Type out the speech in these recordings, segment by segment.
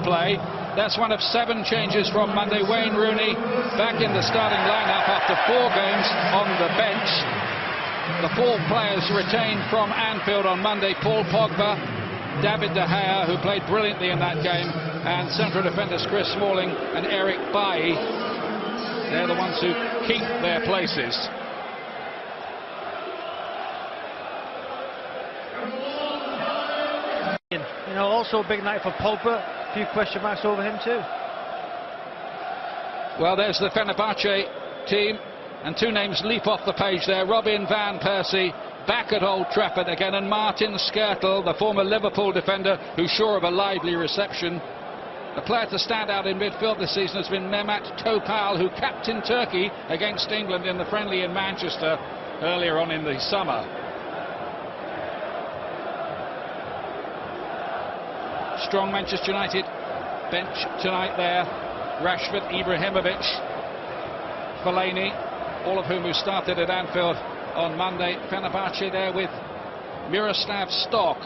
play. That's one of 7 changes from Monday. Wayne Rooney back in the starting lineup after 4 games on the bench. The 4 players retained from Anfield on Monday: Paul Pogba, David De Gea, who played brilliantly in that game, and central defenders Chris Smalling and Eric Bailly. They're the ones who keep their places. You know, also a big night for Pogba. A few question marks over him too. Well, there's the Fenerbahçe team, and 2 names leap off the page there. Robin van Persie back at Old Trafford again, and Martin Skrtel, the former Liverpool defender, who's sure of a lively reception. The player to stand out in midfield this season has been Mehmet Topal, who captained Turkey against England in the friendly in Manchester earlier on in the summer. Strong Manchester United bench tonight there. Rashford, Ibrahimovic, Fellaini, all of whom who started at Anfield on Monday. Fenerbahçe there with Miroslav Stoch.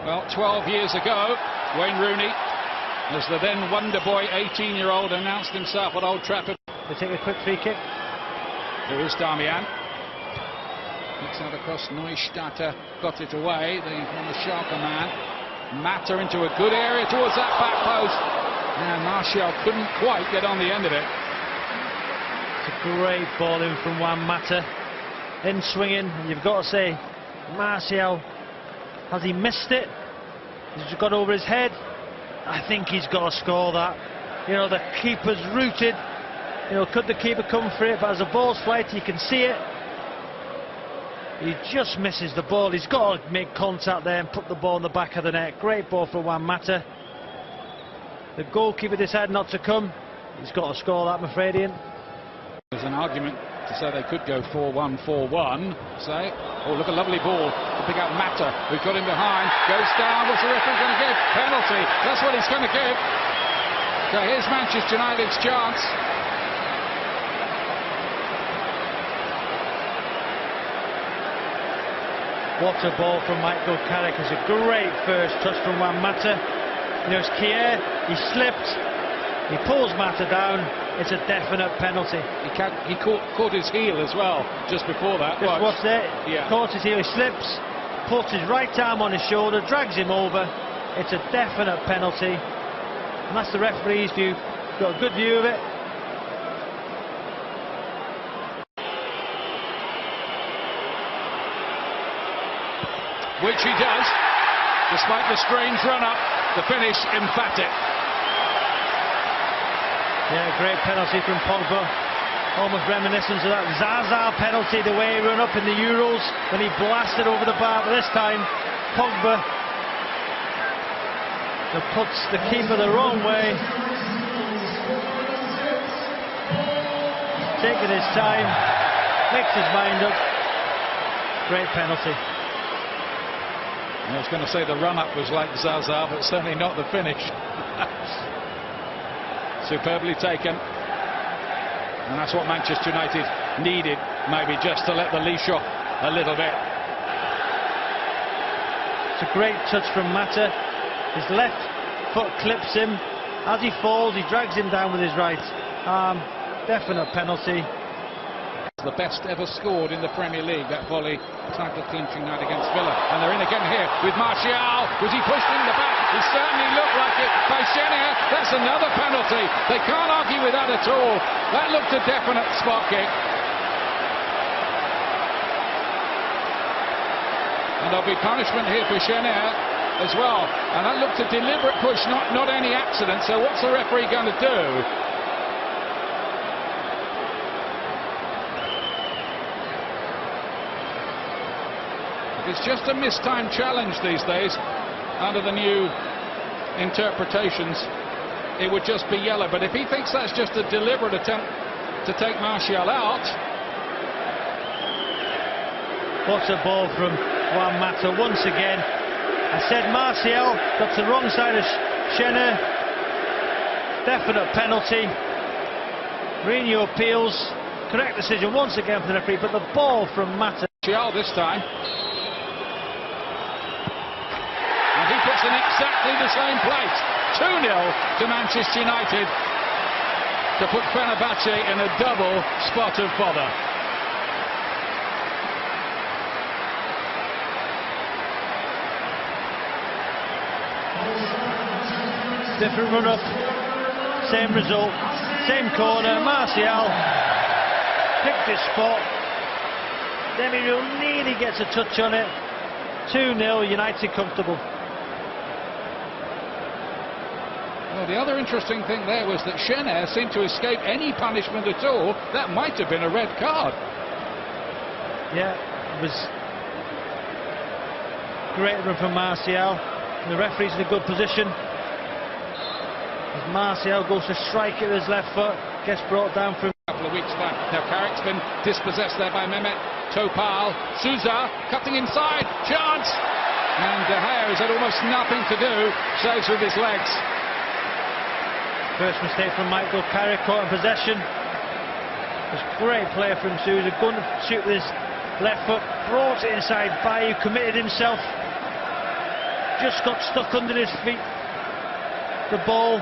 Well, 12 years ago, Wayne Rooney, as the then wonder boy 18-year-old, announced himself at Old Trafford. They take a quick free kick. Here is Damian. Kicks out across Neustadt, got it away, the former Schalke man. Mata into a good area towards that back post. And Martial couldn't quite get on the end of it. It's a great ball in from Juan Mata. In swinging, you've got to say, Martial, has he missed it? Has it got over his head? I think he's got to score that. You know, the keeper's rooted. You know, could the keeper come for it? But as the ball's flight, you can see it. He just misses the ball. He's got to make contact there and put the ball in the back of the net. Great ball for Juan Mata. The goalkeeper decided not to come. He's got to score that, I'm afraid, Ian. There's an argument to say they could go 4-1, 4-1. Say, oh, look, a lovely ball to pick out Mata, who's got him behind. Goes down. What's the referee going to give? Penalty. That's what he's going to give. So here's Manchester United's chance. What a ball from Michael Carrick. It's a great first touch from Juan Mata. You know, it's Kier, he slipped, he pulls Mata down. It's a definite penalty. He caught his heel as well just before that. Just watch there. Yeah. Caught his heel, he slips, puts his right arm on his shoulder, drags him over. It's a definite penalty. And that's the referee's view. Got a good view of it. Which he does, despite the strange run-up, the finish emphatic. Yeah, great penalty from Pogba. Almost reminiscent of that Zaza penalty, the way he ran up in the Euros when he blasted over the bar. But this time, Pogba puts the keeper the wrong way. Taking his time, makes his mind up. Great penalty. I was going to say the run-up was like Zaza, but certainly not the finish. Superbly taken. And that's what Manchester United needed, maybe, just to let the leash off a little bit. It's a great touch from Mata. His left foot clips him. As he falls, he drags him down with his right arm. Definite penalty. The best ever scored in the Premier League, that volley, title clinching night against Villa. And they're in again here with Martial. Was he pushed in the back? He certainly looked like it by Shenier. That's another penalty. They can't argue with that at all. That looked a definite spot kick. And there'll be punishment here for Shenier as well. And that looked a deliberate push, not any accident. So what's the referee going to do? It's just a mistimed challenge these days. Under the new interpretations, it would just be yellow. But if he thinks that's just a deliberate attempt to take Martial out. What a ball from Juan Mata once again. I said Martial got to the wrong side of Shenier. Definite penalty. Mourinho appeals. Correct decision once again for the referee, but the ball from Mata. Martial this time. And he It's in exactly the same place. 2-0 to Manchester United to put Fenerbahçe in a double spot of bother. Different run up, same result, same corner. Martial picked his spot. Demirel nearly gets a touch on it. 2-0, United comfortable. Well, the other interesting thing there was that Şener seemed to escape any punishment at all. That might have been a red card. Yeah, it was great run from Martial. The referee's in a good position. As Martial goes to strike it with his left foot, gets brought down for a couple of weeks back. Now Carrick's been dispossessed there by Mehmet Topal. Souza cutting inside, chance, and De Gea has had almost nothing to do, saves with his legs. First mistake from Michael Carrick, caught in possession. It was great play from Souza, going to shoot with his left foot, brought it inside. Bayu committed himself, just got stuck under his feet. The ball.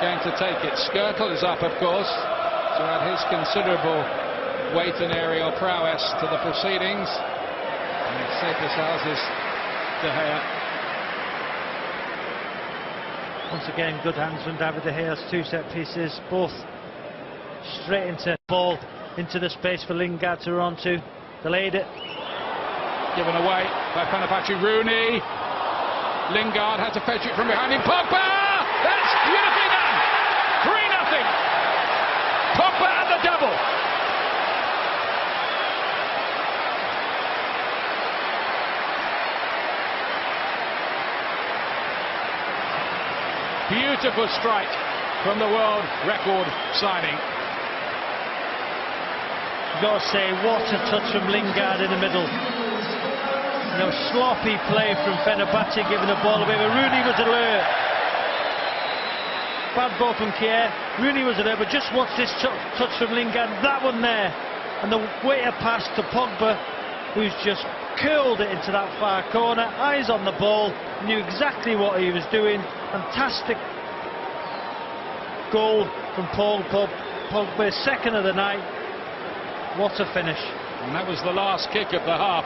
Going to take it. Skirtle is up, of course, to add his considerable weight and aerial prowess to the proceedings. And Seifesau's De Gea. Once again, good hands from David De Gea's two set pieces, both straight into ball, into the space for Lingard to run to. Delayed it. Given away by Fenerbahçe. Rooney. Lingard had to fetch it from behind him. Pogba! That's beautifully done! 3-0. Pogba at the double. Beautiful strike from the world record signing. You've got to say, what a touch from Lingard in the middle. You know, sloppy play from Fenerbahçe, giving the ball away, but Rooney was alert. Bad ball from Kier. Rooney was alert, but just watch this touch from Lingard. That one there, and the way a pass to Pogba, who's just curled it into that far corner. Eyes on the ball, knew exactly what he was doing. Fantastic goal from Pogba, second of the night. What a finish. And that was the last kick of the half.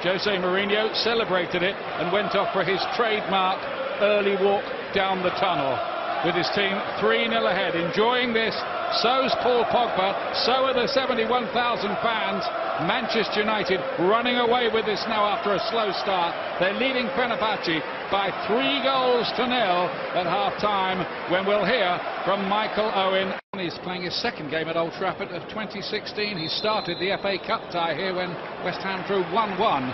Jose Mourinho celebrated it and went off for his trademark early walk down the tunnel with his team 3-0 ahead, enjoying this. So's Paul Pogba, so are the 71,000 fans. Manchester United running away with this now after a slow start. They're leading Fenerbahçe by 3-0 at half-time, when we'll hear from Michael Owen. He's playing his second game at Old Trafford of 2016. He started the FA Cup tie here when West Ham drew 1-1,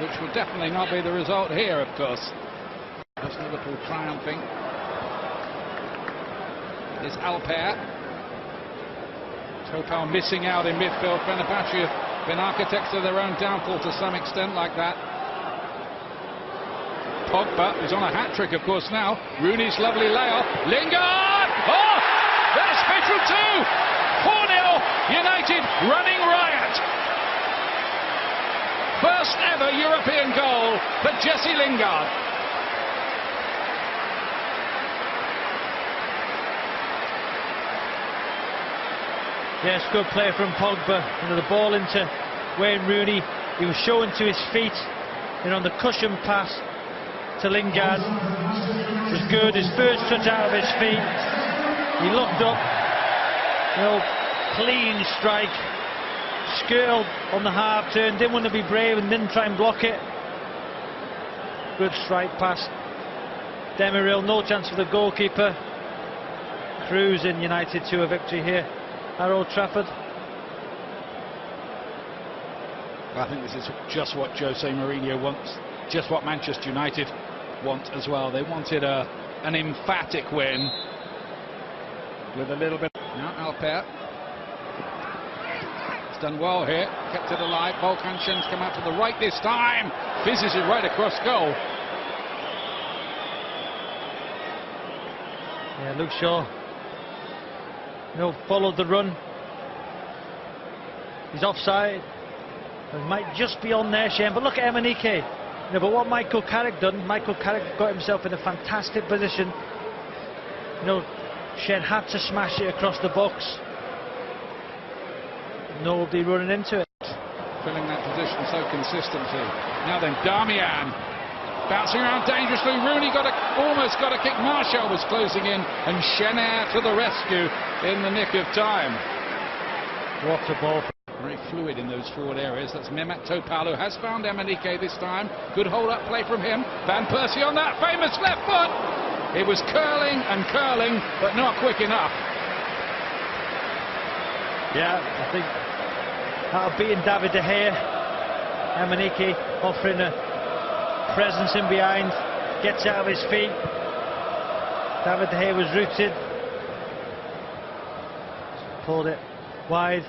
which would definitely not be the result here, of course. That's Liverpool triumphing. Is Alper. Topal missing out in midfield. Fenerbahçe have been architects of their own downfall to some extent like that. Pogba is on a hat-trick, of course, now. Rooney's lovely layoff. Lingard! Oh! That's fatal too! 4-0, United running riot. First ever European goal for Jesse Lingard. Yes, good play from Pogba. You know, the ball into Wayne Rooney. He was showing to his feet. You know, the cushion pass to Lingard was good. His first touch out of his feet. He looked up. You know, clean strike. Skirtled on the half turn. Didn't want to be brave and didn't try and block it. Good strike pass. Demirel, no chance for the goalkeeper. Cruising United to a victory here at Old Trafford. I think this is just what Jose Mourinho wants, just what Manchester United want as well. They wanted an emphatic win with a little bit. Now Alper. He's done well here, kept it alive. Volkan-Şen's come out to the right this time. Fizzes it right across goal. Yeah, Luke Shaw, you know, followed the run. He's offside. It might just be on there, Shane, but look at Emenike. No, but what Michael Carrick done, Michael Carrick got himself in a fantastic position. You know, Shen had to smash it across the box. Nobody running into it. Filling that position so consistently. Now then, Damian bouncing around dangerously. Rooney almost got a kick. Martial was closing in, and Chenair to the rescue in the nick of time. What a ball. Very fluid in those forward areas. That's Mehmet Topal, who has found Emenike this time. Good hold-up play from him. Van Persie on that famous left foot. It was curling and curling, but not quick enough. Yeah, I think that'll beating David De Gea. Emenike offering a presence in behind, gets out of his feet. David De Gea was rooted. Pulled it wide.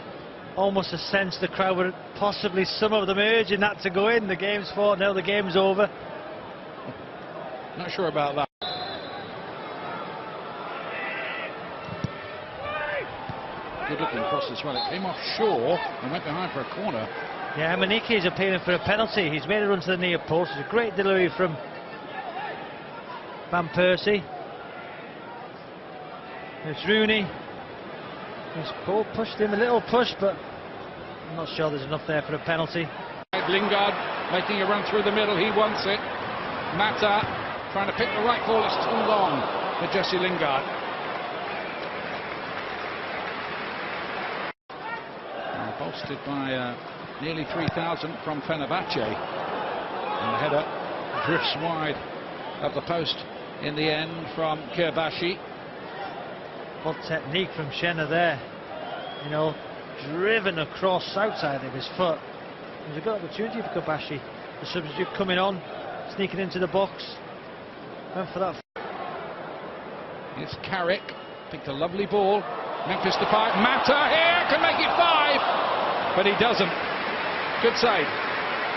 Almost a sense the crowd were possibly, some of them urging that to go in. The game's 4-0, the game's over. Not sure about that. Good looking cross as well. It came off shore and went behind for a corner. Yeah, Emenike is appealing for a penalty. He's made a run to the near post. It's a great delivery from Van Persie. It's Rooney. His ball pushed him, a little push, but I'm not sure there's enough there for a penalty. Lingard making a run through the middle. He wants it. Mata trying to pick the right ball. It's too long for Jesse Lingard. Bolstered by nearly 3,000 from Fenerbahçe. And the header drifts wide of the post in the end from Kirbashi. What technique from Shenna there. You know, driven across outside of his foot. There's a good opportunity for Kirbashi. The substitute coming on, sneaking into the box. Went for that. It's Carrick. Picked a lovely ball. Memphis Depay. Mata here can make it 5. But he doesn't. Good save.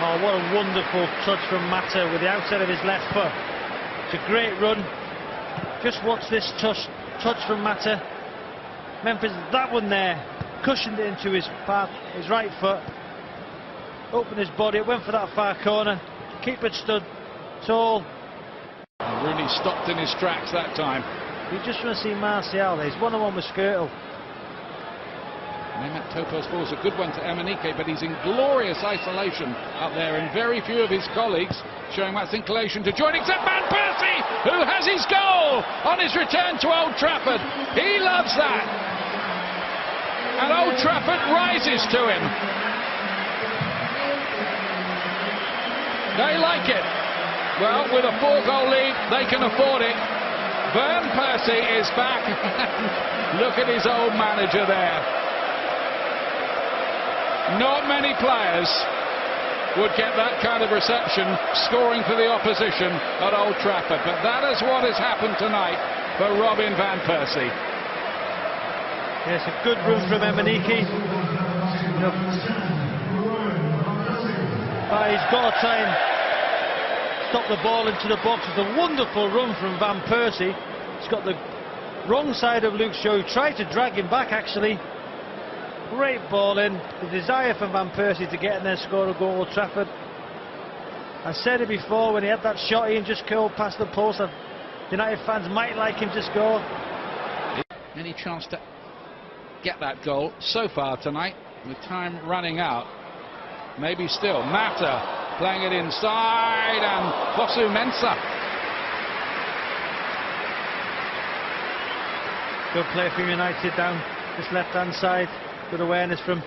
Oh, what a wonderful touch from Mata with the outside of his left foot. It's a great run. Just watch this touch from Mata. Memphis, that one there, cushioned it into his right foot. Opened his body, it went for that far corner. Keeper stood tall. And Rooney stopped in his tracks that time. You just want to see Martial there. He's 1-on-1 with Skirtle. Mehmet Topal's ball's a good one to Emenike, but he's in glorious isolation up there, and very few of his colleagues showing much inclination to join, except Van Persie, who has his goal on his return to Old Trafford. He loves that. And Old Trafford rises to him. They like it. Well, with a 4-goal lead, they can afford it. Van Persie is back. Look at his old manager there. Not many players would get that kind of reception, scoring for the opposition at Old Trafford. But that is what has happened tonight for Robin Van Persie. Yes, a good run from Emenike. But he's got to try and stop the ball into the box. It's a wonderful run from Van Persie. He's got the wrong side of Luke Shaw. He tried to drag him back, actually. Great ball in. The desire for Van Persie to get in there, score a goal at Old Trafford. I said it before, when he had that shot, he just curled past the post. United fans might like him to score. Any chance to get that goal so far tonight, with time running out? Maybe still. Mata playing it inside, and Fosu Mensah. Good play from United down this left-hand side. Good awareness from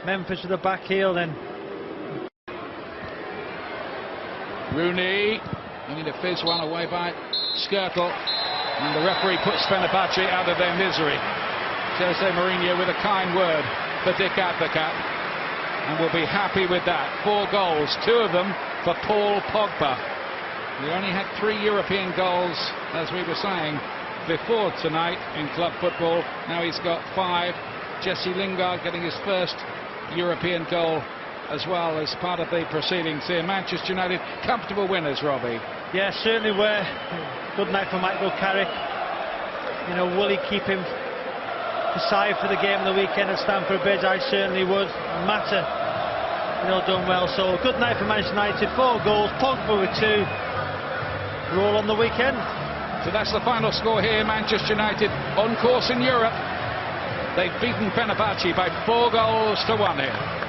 Memphis with the back heel then. Rooney, only to fizz one away by Skirtle, and the referee puts Fenerbahçe out of their misery. Jose Mourinho with a kind word for Dick Advocat, and will be happy with that. 4 goals, 2 of them for Paul Pogba. He only had 3 European goals, as we were saying, before tonight in club football. Now he's got 5. Jesse Lingard getting his first European goal as well as part of the proceedings here. Manchester United comfortable winners, Robbie. Yeah, certainly were. Good night for Michael Carrick. You know, will he keep him aside for the game of the weekend at Stamford Bridge? I certainly would. Mata done well. So good night for Manchester United, 4 goals, Pogba with 2. We're all on the weekend. So that's the final score here. Manchester United on course in Europe. They've beaten Fenerbahçe by 4 goals to 1 here.